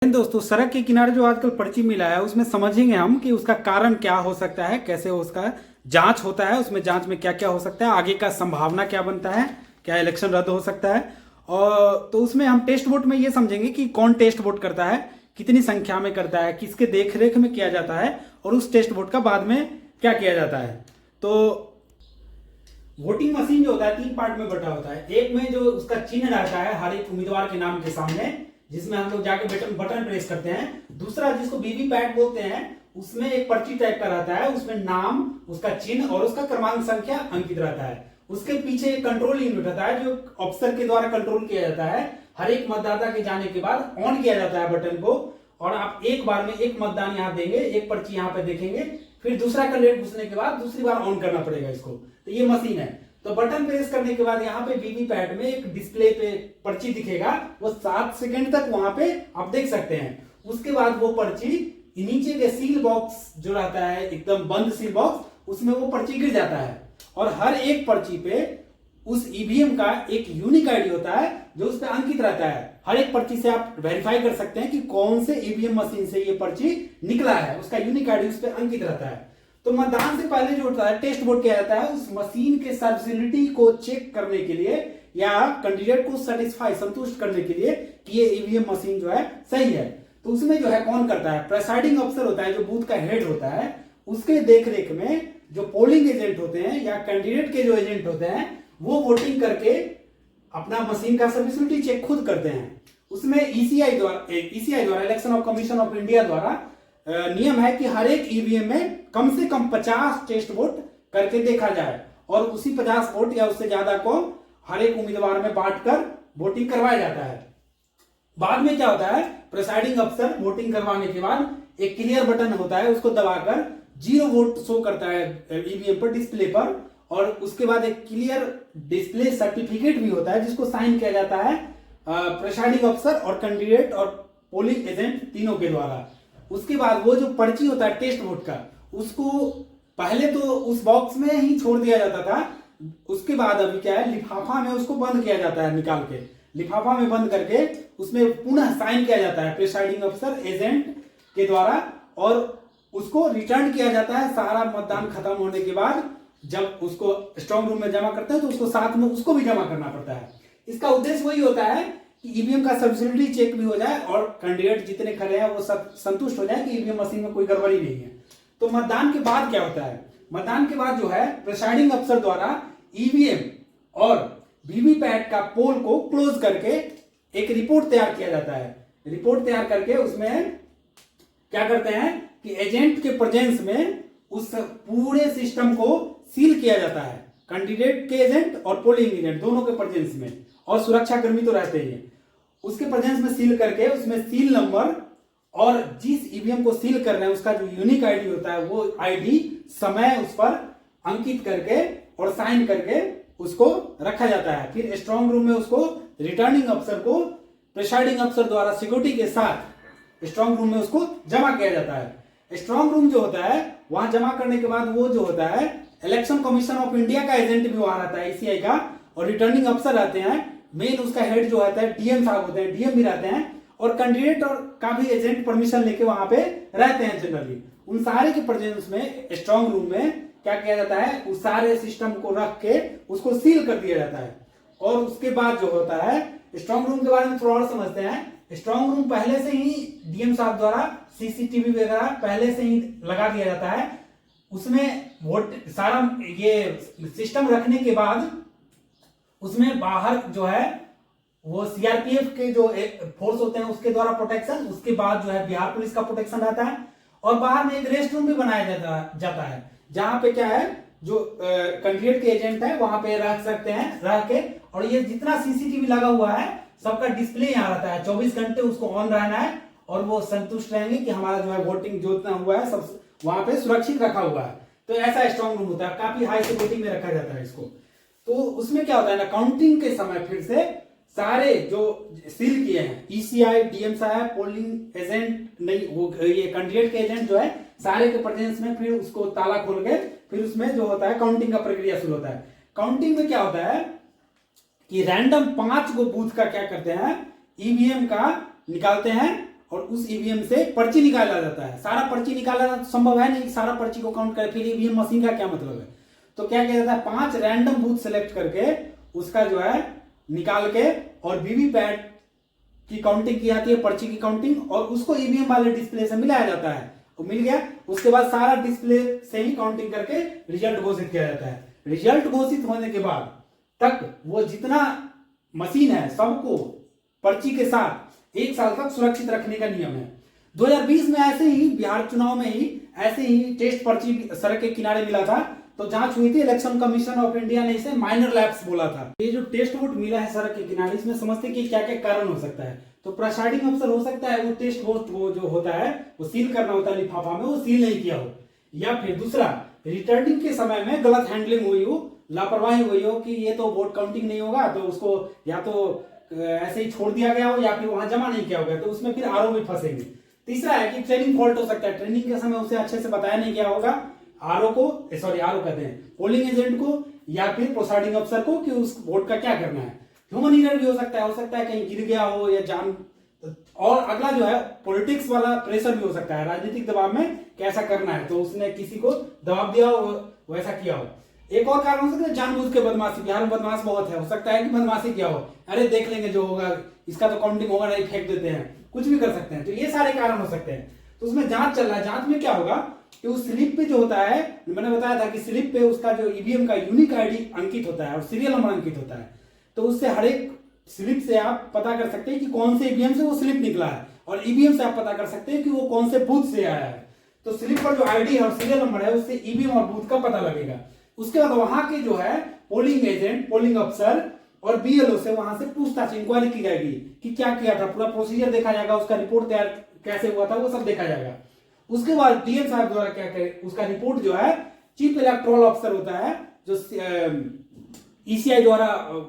दोस्तों, सड़क के किनारे जो आजकल पर्ची मिला है उसमें समझेंगे हम कि उसका कारण क्या हो सकता है, कैसे उसका जांच होता है, उसमें जांच में क्या क्या हो सकता है, आगे का संभावना क्या बनता है, क्या इलेक्शन रद्द हो सकता है। और तो उसमें हम टेस्ट वोट में ये समझेंगे कि कौन टेस्ट वोट करता है, कितनी संख्या में करता है, किसके देख रेख में किया जाता है और उस टेस्ट वोट का बाद में क्या किया जाता है। तो वोटिंग मशीन जो होता है 3 पार्ट में बटा होता है। एक में जो उसका चिन्ह रहता है हर एक उम्मीदवार के नाम के सामने, जिसमें हम लोग जाके बटन बटन प्रेस करते हैं। दूसरा जिसको वीवीपैट बोलते हैं, उसमें एक पर्ची टाइप का रहता है, उसमें नाम, उसका चिन्ह और उसका क्रमांक संख्या अंकित रहता है। उसके पीछे एक कंट्रोल यूनिट रहता है जो ऑफिसर के द्वारा कंट्रोल किया जाता है। हर एक मतदाता के जाने के बाद ऑन किया जाता है बटन को, और आप एक बार में एक मतदान यहाँ देंगे, एक पर्ची यहाँ पे देखेंगे, फिर दूसरा कैंडिडेट घुसने के बाद दूसरी बार ऑन करना पड़ेगा इसको। तो ये मशीन है। तो बटन प्रेस करने के बाद यहाँ पे वीवीपैट में एक डिस्प्ले पे पर्ची दिखेगा, वो 7 सेकंड तक वहां पे आप देख सकते हैं। उसके बाद वो पर्ची नीचे के सील बॉक्स जो रहता है, एकदम बंद सील बॉक्स, उसमें वो पर्ची गिर जाता है। और हर एक पर्ची पे उस ईवीएम का एक यूनिक आईडी होता है जो उस पर अंकित रहता है। हर एक पर्ची से आप वेरीफाई कर सकते हैं कि कौन से ईवीएम मशीन से ये पर्ची निकला है, उसका यूनिक आईडी उस पर अंकित रहता है। तो मतदान से पहले जो होता है टेस्ट वोट किया जाता है, उस मशीन के सर्विसिबिलिटी को चेक करने के लिए या कैंडिडेट को सेटिस्फाई संतुष्ट करने के लिए कि ये ईवीएम मशीन जो है सही है। तो उसमें जो है कौन करता है, प्रेसाइडिंग अफसर होता है जो बूथ का हेड होता है। उसके देखरेख में जो पोलिंग एजेंट होते हैं या कैंडिडेट के जो एजेंट होते हैं वो वोटिंग करके अपना मशीन का सर्विसिबिलिटी चेक खुद करते हैं। उसमें ईसीआई द्वारा इलेक्शन कमीशन ऑफ इंडिया द्वारा नियम है कि हर एक ईवीएम में कम से कम 50 टेस्ट वोट करके देखा जाए और उसी 50 वोट या उससे ज्यादा को हर एक उम्मीदवार में बांटकर वोटिंग करवाया जाता है। बाद में क्या होता है, प्रिसाइडिंग अफसर वोटिंग करवाने के बाद एक क्लियर बटन होता है, उसको दबाकर 0 वोट शो करता है ईवीएम पर डिस्प्ले पर, और उसके बाद एक क्लियर डिस्प्ले सर्टिफिकेट भी होता है जिसको साइन किया जाता है प्रिसाइडिंग अफसर और कैंडिडेट और पोलिंग एजेंट तीनों के द्वारा। उसके बाद वो जो पर्ची होता है टेस्ट वोट का, उसको पहले तो उस बॉक्स में ही छोड़ दिया जाता था। उसके बाद अभी क्या है, लिफाफा में उसको बंद किया जाता है, निकाल के लिफाफा में बंद करके उसमें पुनः साइन किया जाता है प्रिसाइडिंग अफसर एजेंट के द्वारा, और उसको रिटर्न किया जाता है सारा मतदान खत्म होने के बाद। जब उसको स्ट्रांग रूम में जमा करते हैं तो उसको साथ में उसको भी जमा करना पड़ता है। इसका उद्देश्य वही होता है कि ईवीएम का सर्विसिबिलिटी चेक भी हो जाए और कैंडिडेट जितने खड़े हैं वो सब संतुष्ट हो जाए कि ईवीएम मशीन में कोई गड़बड़ी नहीं है। तो मतदान के बाद क्या होता है, मतदान के बाद जो है प्रिसाइडिंग अफसर द्वारा ईवीएम और वीवीपैट का पोल को क्लोज करके एक रिपोर्ट तैयार किया जाता है। रिपोर्ट तैयार करके उसमें क्या करते हैं कि एजेंट के प्रेजेंस में उस पूरे सिस्टम को सील किया जाता है, कैंडिडेट के एजेंट और पोलिंग एजेंट दोनों के प्रेजेंस में, और सुरक्षा कर्मी तो रहते ही हैं। उसके प्रेजेंस में सील करके उसमें सील नंबर और जिस ईवीएम को सील कर रहे हैं उसका जो यूनिक आईडी होता है वो आईडी समय उस पर अंकित करके और साइन करके उसको रखा जाता है। फिर स्ट्रांग रूम में उसको रिटर्निंग अफसर को प्रिसाइडिंग अफसर द्वारा सिक्योरिटी के साथ स्ट्रांग रूम में उसको जमा किया जाता है। स्ट्रांग रूम जो होता है वहां जमा करने के बाद वो जो होता है इलेक्शन कमीशन ऑफ इंडिया का एजेंट भी वहां रहता है, ईसीआई का, और रिटर्निंग अफसर रहते हैं। मेन उसका हेड जो होता है डीएम साहब होते हैं, डीएम भी रहते हैं, और कैंडिडेट और का भी एजेंट परमिशन लेके वहां पे रहते हैं जनरली। उन सारे के प्रेजेंस में स्ट्रांग रूम में क्या किया जाता है, उस सारे सिस्टम को रख के उसको सील कर दिया जाता है। और उसके बाद जो होता है, स्ट्रांग रूम के बारे में थोड़ा और समझते हैं। स्ट्रांग रूम पहले से ही डीएम साहब द्वारा सीसीटीवी वगैरह पहले से ही लगा दिया जाता है। उसमें वोट सारा ये सिस्टम रखने के बाद उसमें बाहर जो है वो सीआरपीएफ के जो फोर्स होते हैं उसके द्वारा प्रोटेक्शन, उसके बाद जो है बिहार पुलिस का प्रोटेक्शन रहता है, और बाहर में एक रेस्ट रूम भी बनाया जाता है जहां पे क्या है जो कैंडिडेट के एजेंट है वहां पे रह सकते हैं रह के। और ये जितना सीसीटीवी लगा हुआ है सबका डिस्प्ले यहाँ रहता है, 24 घंटे उसको ऑन रहना है, और वो संतुष्ट रहेंगे कि हमारा जो है वोटिंग जो इतना हुआ है सब वहां पे सुरक्षित रखा हुआ है। तो ऐसा स्ट्रांग रूम होता है, काफी हाई सिक्योरिटी में रखा जाता है इसको। तो उसमें क्या होता है ना, काउंटिंग के समय फिर से सारे जो सील किए हैं ईसीआई, डीएम साहब, पोलिंग एजेंट नहीं, वो ये कैंडिडेट के एजेंट जो है सारे के प्रेजेंस में फिर उसको ताला खोल के फिर उसमें जो होता है काउंटिंग का प्रक्रिया शुरू होता है। काउंटिंग में क्या होता है कि रैंडम 5 गो बूथ का क्या करते हैं, ईवीएम का निकालते हैं और उस ईवीएम से पर्ची निकाला जाता है। सारा पर्ची निकालना तो संभव है नहीं, सारा पर्ची को काउंट करे, फिर ईवीएम मशीन का क्या मतलब है। तो क्या किया जाता है, 5 रैंडम बूथ सेलेक्ट करके उसका जो है निकाल के और वीवीपैट की काउंटिंग की जाती है, पर्ची की काउंटिंग, और उसको ईवीएम वाले डिस्प्ले से मिलाया जाता है। वो मिल गया, उसके बाद सारा डिस्प्ले से ही काउंटिंग करके रिजल्ट घोषित किया जाता है। रिजल्ट घोषित होने के बाद तक वो जितना मशीन है सबको पर्ची के साथ 1 साल तक सुरक्षित रखने का नियम है। 2020 में ऐसे ही बिहार चुनाव में ही ऐसे ही टेस्ट पर्ची सड़क के किनारे मिला था, तो जांच हुई थी। इलेक्शन कमीशन ऑफ इंडिया ने इसे माइनर लैप्स बोला था। ये जो टेस्ट वोट मिला है सड़क के किनारे, इसमें समझते कि क्या क्या कारण हो सकता है। तो प्रिसाइडिंग अफसर हो सकता है वो टेस्ट वोट वो जो होता है वो सील करना होता है लिफाफा में, वो सील नहीं किया हो, या फिर दूसरा रिटर्निंग के समय में गलत हैंडलिंग हुई हो, लापरवाही हुई हो कि ये तो वोट काउंटिंग नहीं होगा, तो उसको या तो ऐसे ही छोड़ दिया गया हो या फिर वहां जमा नहीं किया होगा, तो उसमें फिर आरओ में फंसेंगे। तीसरा है कि ट्रेनिंग फॉल्ट हो सकता है, ट्रेनिंग के समय उसे अच्छे से बताया नहीं गया होगा आरओ कहते हैं पोलिंग एजेंट को या फिर प्रिसाइडिंग अफसर को कि उस वोट का क्या करना है। ह्यूमन एरर भी हो सकता है कहीं गिर गया हो या जान। और अगला जो है पॉलिटिक्स वाला प्रेशर भी हो सकता है, राजनीतिक दबाव में कैसा करना है, तो उसने किसी को दबाव दिया हो, वैसा किया हो। एक और कारण हो सकता है जानबूझ के बदमाशी, बिहार में बदमाश बहुत है, हो सकता है कि बदमाशी किया हो, अरे देख लेंगे जो होगा, इसका तो काउंटिंग होगा नहीं, फेंक देते हैं, कुछ भी कर सकते हैं। तो ये सारे कारण हो सकते हैं। तो उसमें जांच चल रहा है। जांच में क्या होगा कि उस स्लिप पे जो होता है, मैंने बताया था कि स्लिप पे उसका जो ईवीएम का यूनिक आईडी अंकित होता है और सीरियल नंबर अंकित होता है। तो उससे हर एक स्लिप से आप पता कर सकते हैं कि कौन से ईवीएम से वो स्लिप निकला है, और ईवीएम से आप पता कर सकते हैं कि वो कौन से बूथ से आया है। तो स्लिप पर जो आईडी है और सीरियल नंबर है उससे ईवीएम और बूथ का पता लगेगा। उसके बाद वहां के जो है पोलिंग एजेंट, पोलिंग अफसर और बीएलओ से वहां से पूछताछ इंक्वायरी की जाएगी कि क्या किया था, पूरा प्रोसीजर देखा जाएगा, उसका रिपोर्ट तैयार कैसे हुआ था वो सब देखा जाएगा। उसके बाद डीएम साहब द्वारा क्या करे, उसका रिपोर्ट जो है चीफ इलेक्टोरल ऑफिसर होता है जो ईसीआई द्वारा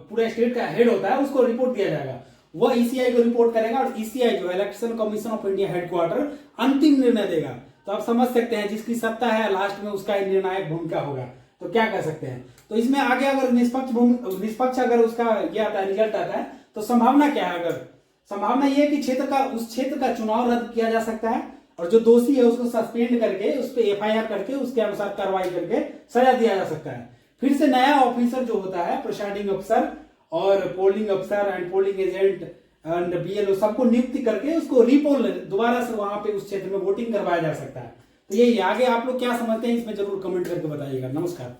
पूरे स्टेट का हेड होता है, उसको रिपोर्ट दिया जाएगा। वह ईसीआई को रिपोर्ट करेगा और ईसीआई जो election commission of India headquarter अंतिम निर्णय देगा। तो आप समझ सकते हैं जिसकी सत्ता है लास्ट में उसका निर्णायक भूमिका होगा। तो क्या कह सकते हैं, तो इसमें आगे अगर निष्पक्ष अगर उसका ये आता है, रिजल्ट आता है, तो संभावना क्या है, अगर संभावना ये है कि उस क्षेत्र का चुनाव रद्द किया जा सकता है और जो दोषी है उसको सस्पेंड करके उस पर एफआईआर करके उसके अनुसार कार्रवाई करके सजा दिया जा सकता है। फिर से नया ऑफिसर जो होता है प्रिसाइडिंग अफसर और पोलिंग अफसर and polling agent and BLO सबको नियुक्ति करके उसको रीपोल दोबारा से वहां पे उस क्षेत्र में वोटिंग करवाया जा सकता है। तो यही आगे आप लोग क्या समझते हैं इसमें जरूर कमेंट करके बताइएगा। नमस्कार।